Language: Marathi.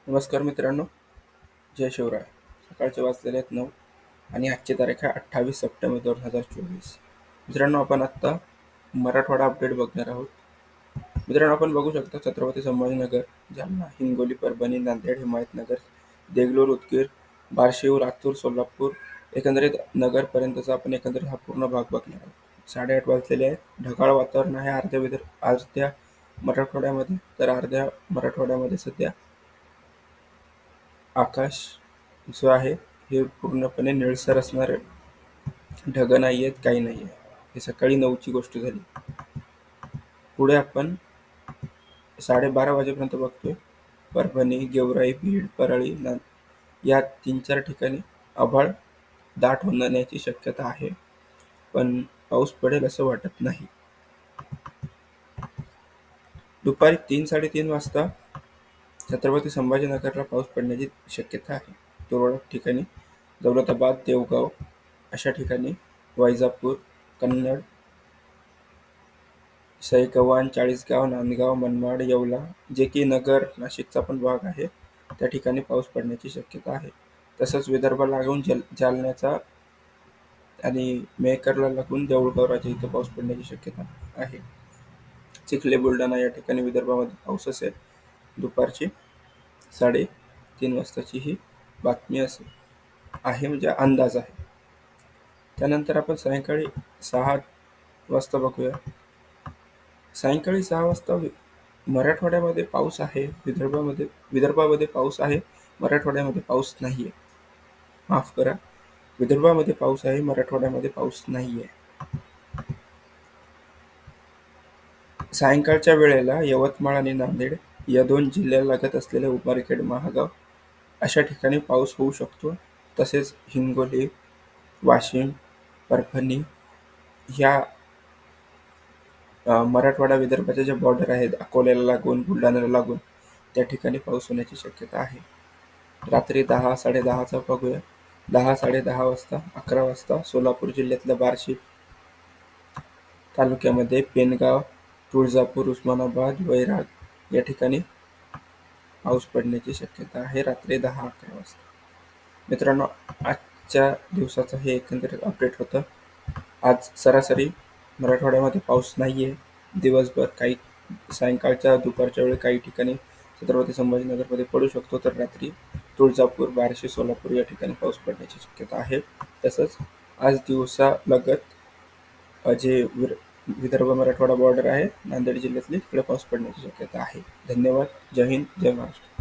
नमस्कार मित्रांनो, जय शिवराय. सकाळचे वाजलेले आहेत 9 आणि आजची तारीख आहे 28 सप्टेंबर 2024. मित्रांनो, आपण आत्ता मराठवाडा अपडेट बघणार आहोत. मित्रांनो, आपण बघू शकता छत्रपती संभाजीनगर, जालना, हिंगोली, परभणी, नांदेड, हिमायतनगर, देगलूर, उदगीर, बार्शी, लातूर, सोलापूर, एकंदरीत नगरपर्यंतचा आपण एकंदरीत हा पूर्ण भाग बघणार आहोत. 8:30 वाजलेले आहेत. ढगाळ वातावरण आहे अर्ध्या मराठवाड्यामध्ये, तर अर्ध्या मराठवाड्यामध्ये सध्या आकाश जो आहे हे पूर्णपणे निळसर असणार आहे. ढग नाही आहेत, काही नाही आहे. हे सकाळी 9ची गोष्ट झाली. पुढे आपण 12:30 वाजेपर्यंत बघतोय. परभणी, गेवराई, बीड, परळी या 3-4 ठिकाणी आभाळ दाट होण्याची शक्यता आहे, पण पाऊस पडेल असं वाटत नाही. दुपारी 3-3:30 वाजता छत्रपती संभाजीनगरला पाऊस पडण्याची शक्यता आहे. तुरळक ठिकाणी दौलताबाद, देवगाव अशा ठिकाणी, वैजापूर, कन्नड, सईगव्हाण, चाळीसगाव, नांदगाव, मनमाड, येवला, जे की नगर, नाशिकचा पण भाग आहे, त्या ठिकाणी पाऊस पडण्याची शक्यता आहे. तसंच विदर्भ लागून जालन्याचा आणि मेहकरला लागून देऊळगाव राजा इथं पाऊस पडण्याची शक्यता आहे. चिखले, बुलढाणा या ठिकाणी विदर्भामध्ये पाऊस असेल. दुपारची 3:30 वाजताची ही बातमी आहे, म्हणजे अंदाज आहे. त्यानंतर आपण सायंकाळी 6 वाजता बघूया. सायंकाळी 6 वाजता मराठवाड्यामध्ये पाऊस आहे, विदर्भामध्ये पाऊस आहे, मराठवाड्यामध्ये पाऊस नाही आहे. माफ करा, विदर्भामध्ये पाऊस आहे, मराठवाड्यामध्ये पाऊस नाही आहे. सायंकाळच्या वेळेला यवतमाळ आणि नांदेड या 2 जिल्ह्यालगत असलेल्या उमरखेड, महागाव अशा ठिकाणी पाऊस होऊ शकतो. तसेच हिंगोली, वाशिम, परभणी ह्या मराठवाडा विदर्भाच्या ज्या बॉर्डर आहेत, अकोल्याला लागून, बुलढाण्याला लागून, त्या ठिकाणी पाऊस होण्याची शक्यता आहे. रात्री 10, 10:30चा बघूया. 10, 10:30 वाजता, 11 वाजता सोलापूर जिल्ह्यातल्या बार्शी तालुक्यामध्ये पेनगाव, तुळजापूर, उस्मानाबाद, वैराग या ठिकाणी पाऊस पडण्याची शक्यता आहे रात्री 10-11 वाजता. मित्रांनो, आजच्या दिवसाचं हे एकंदरीत अपडेट होतं. आज सरासरी मराठवाड्यामध्ये पाऊस नाही आहे. दिवसभर काही सायंकाळच्या दुपारच्या वेळी काही ठिकाणी छत्रपती संभाजीनगरमध्ये पडू शकतो, तर रात्री तुळजापूर, बार्शी, सोलापूर या ठिकाणी पाऊस पडण्याची शक्यता आहे. तसंच आज दिवसालगत जे विदर्भ मराठवाडा बॉर्डर आहे नांदेड जिल्ह्यातली, तिकडे पाऊस पडण्याची शक्यता आहे. धन्यवाद. जय हिंद, जय महाराष्ट्र.